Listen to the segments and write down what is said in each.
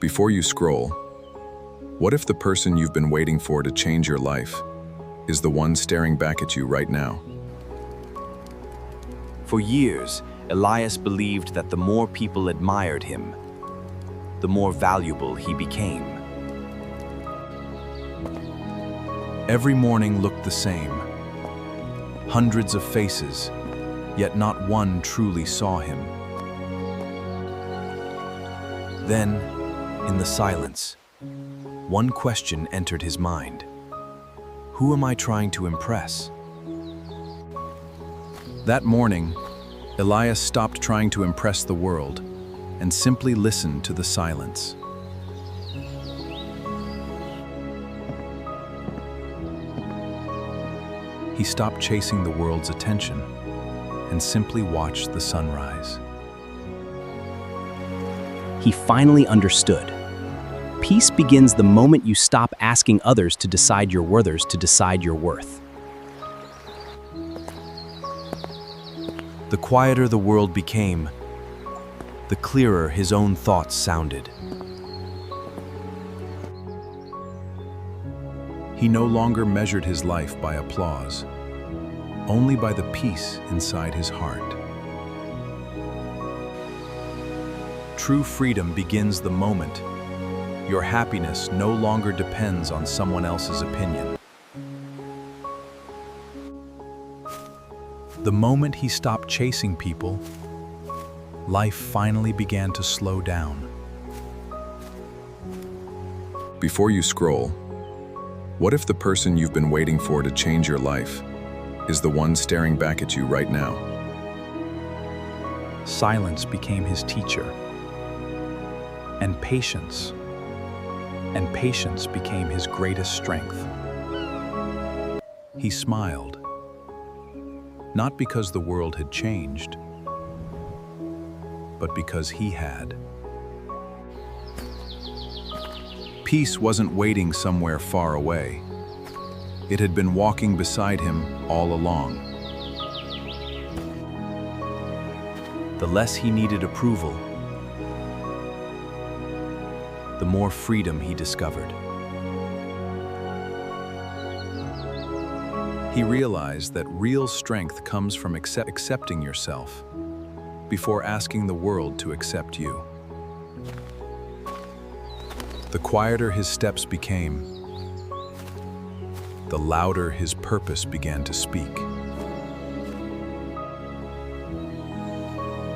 Before you scroll, what if the person you've been waiting for to change your life is the one staring back at you right now? For years, Elias believed that the more people admired him, the more valuable he became. Every morning looked the same. Hundreds of faces, yet not one truly saw him. Then, in the silence, one question entered his mind. Who am I trying to impress? That morning, Elias stopped trying to impress the world and simply listened to the silence. He stopped chasing the world's attention and simply watched the sunrise. He finally understood. Peace begins the moment you stop asking others to decide your worth. The quieter the world became, the clearer his own thoughts sounded. He no longer measured his life by applause, only by the peace inside his heart. True freedom begins the moment your happiness no longer depends on someone else's opinion. The moment he stopped chasing people, life finally began to slow down. Before you scroll, what if the person you've been waiting for to change your life is the one staring back at you right now? Silence became his teacher, and patience became his greatest strength. He smiled, not because the world had changed, but because he had. Peace wasn't waiting somewhere far away. It had been walking beside him all along. The less he needed approval, the more freedom he discovered. He realized that real strength comes from accepting yourself before asking the world to accept you. The quieter his steps became, the louder his purpose began to speak.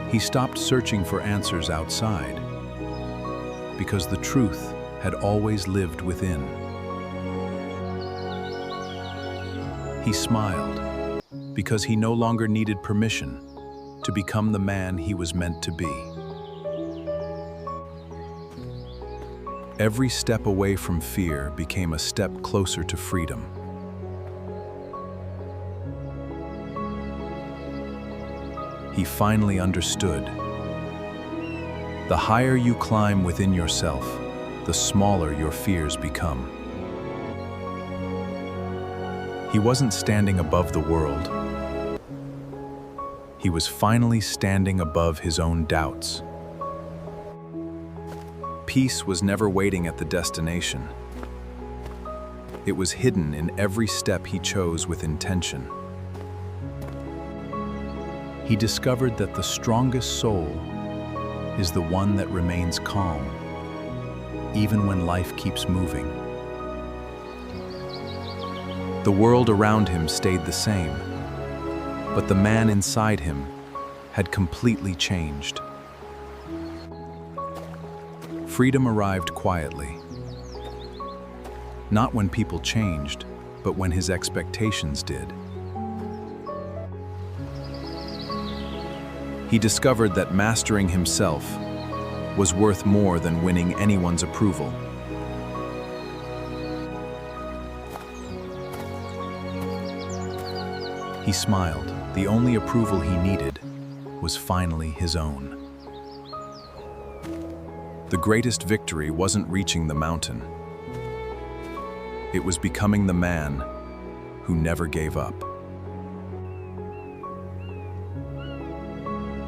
He stopped searching for answers outside, because the truth had always lived within. He smiled, because he no longer needed permission to become the man he was meant to be. Every step away from fear became a step closer to freedom. He finally understood. The higher you climb within yourself, the smaller your fears become. He wasn't standing above the world. He was finally standing above his own doubts. Peace was never waiting at the destination. It was hidden in every step he chose with intention. He discovered that the strongest soul is the one that remains calm, even when life keeps moving. The world around him stayed the same, but the man inside him had completely changed. Freedom arrived quietly. Not when people changed, but when his expectations did. He discovered that mastering himself was worth more than winning anyone's approval. He smiled. The only approval he needed was finally his own. The greatest victory wasn't reaching the mountain. It was becoming the man who never gave up.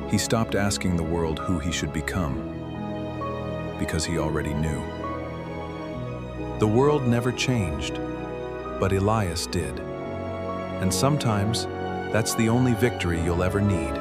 He stopped asking the world who he should become because he already knew. The world never changed, but Elias did. And sometimes, that's the only victory you'll ever need.